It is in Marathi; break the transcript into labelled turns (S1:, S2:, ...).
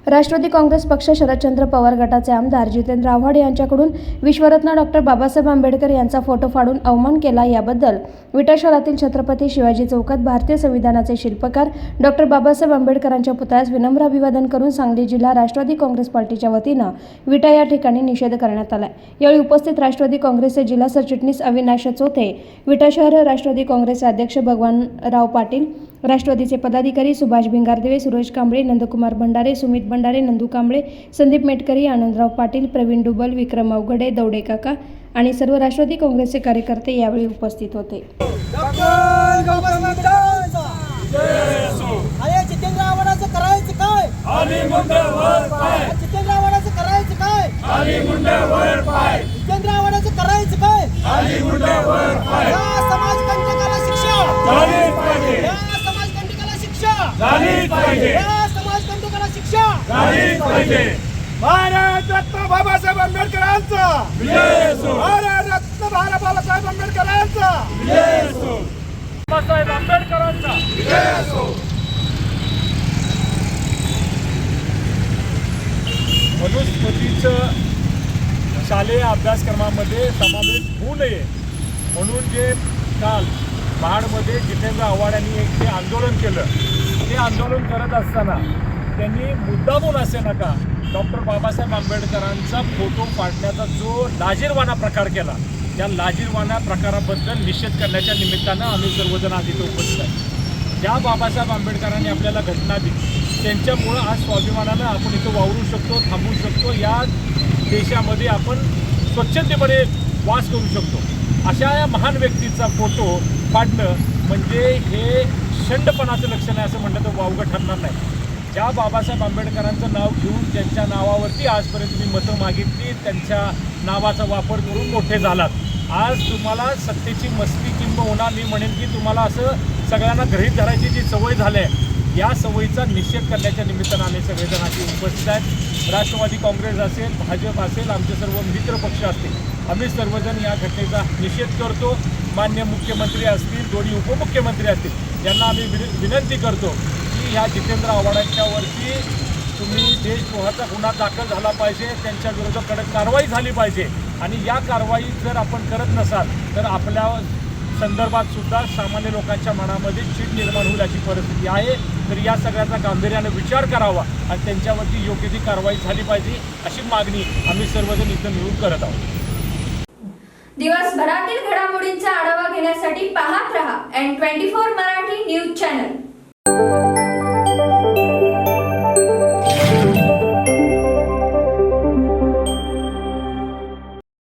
S1: राष्ट्रवादी काँग्रेस पक्ष शरदचंद्र पवार गटाचे आमदार जितेंद्र आव्हाड यांच्याकडून विश्वरत्न डॉक्टर बाबासाहेब आंबेडकर यांचा फोटो फाडून अवमान केला याबद्दल विटा शहरातील छत्रपती शिवाजी चौकात भारतीय संविधानाचे शिल्पकार डॉक्टर बाबासाहेब आंबेडकरांच्या पुतळ्यास विनम्र अभिवादन करून सांगली जिल्हा राष्ट्रवादी काँग्रेस पार्टीच्या वतीनं विटा या ठिकाणी निषेध करण्यात आला। यावेळी उपस्थित राष्ट्रवादी काँग्रेसचे जिल्हा सरचिटणीस अविनाश चोथे, विटा शहर राष्ट्रवादी काँग्रेसचे अध्यक्ष भगवानराव पाटील, राष्ट्रवादीचे पदाधिकारी सुभाष भिंगारदेवे, सुरेश कांबळे, नंदकुमार भंडारे, सुमित भंडारे, नंदू कांबळे, संदीप मेटकरी, आनंदराव पाटील, प्रवीण डुबल, विक्रम अवघडे, दौडे काका आणि सर्व राष्ट्रवादी काँग्रेसचे कार्यकर्ते यावेळी उपस्थित होते।
S2: जितेंद्र आव्हाडाचं करायचं काय? खाली मुंडे वर पाय। जितेंद्र आव्हाडाचं करायचं काय? खाली मुंडे वर पाय। जितेंद्र आव्हाडाचं करायचं काय? खाली मुंडे वर पाय। या समाजकंटकाला शिक्षा झालीच पाहिजे। या समाजकंटकाला शिक्षा झालीच पाहिजे। या समाजकंटकाला शिक्षा झालीच पाहिजे। भारत रत्न बाबासाहेब आंबेडकरांचा विजय असो। भारत रत्न बाबासाहेब आंबेडकरांचा विजय असो। बाबासाहेब आंबेडकरांचा विजय असो। मनुस्मृतीचं शालेय अभ्यासक्रमामध्ये समावेश होऊ नये म्हणून जे काल महाडमध्ये जितेंद्र आव्हाड यांनी एक ते आंदोलन केलं, ते आंदोलन करत असताना त्यांनी मुद्दामून असे नका डॉक्टर बाबासाहेब आंबेडकरांचा फोटो फाडण्याचा जो लाजीरवाणा प्रकार केला, त्या लाजीरवाणा प्रकाराबद्दल निषेध करण्याच्या निमित्तानं आम्ही सर्वजण आज इथे उपस्थित आहे। ज्या बाबासाहेब आंबेडकरांनी आपल्याला घटना दिली त्यांच्यामुळं आज स्वाभिमानानं आपण इथं वावरू शकतो, थांबू शकतो, या देशामध्ये आपण स्वच्छतेमध्ये वास करू शकतो। अशा या महान व्यक्तीचा फोटो फाडणं म्हणजे हे शंडपणाचं लक्षण आहे असं म्हणलं तर वावगं ठरणार नाही। ज्या बाबासाहेब आंबेडकरांचं नाव घेऊन त्यांच्या नावावरती आजपर्यंत तुम्ही मतं मागितली, त्यांच्या नावाचा वापर करून मोठे झालात, आज तुम्हाला सत्तेची मस्ती किंबहुना मी म्हणेन की तुम्हाला असं सगळ्यांना गृहीत धरायची जी सवय झाली आहे, या सवयीचा निषेध करण्याच्या निमित्तानं आम्ही सगळेजण अशी उपस्थित आहेत। राष्ट्रवादी काँग्रेस असेल, भाजप असेल, आमचे सर्व मित्र पक्ष असतील, आम्ही सर्वजण या घटनेचा निषेध करतो। मान्य मुख्यमंत्री असतील, दोन्ही उपमुख्यमंत्री असतील, यांना आम्ही विनंती करतो की ह्या जितेंद्र आव्हाडांच्यावरती तुम्ही देशद्रोहाचा गुन्हा दाखल झाला पाहिजे, त्यांच्या विरोधात कडक कारवाई झाली पाहिजे आणि या कारवाई जर आपण करत नसाल तर आपल्या संदर्भात सुद्धा सामान्य लोकांच्या मनामध्ये चीड निर्माण होईल अशी परिस्थिती आहे। तर या सगळ्याचा गांभीर्याने विचार करावा आणि त्यांच्यावरती योग्य ती कारवाई झाली पाहिजे अशी मागणी आम्ही सर्वजण इथं मिळून करत आहोत।
S3: दिवसभरातील घडामोडींचा आढावा घेण्यासाठी पाहत रहा N24 मराठी न्यूज चॅनल।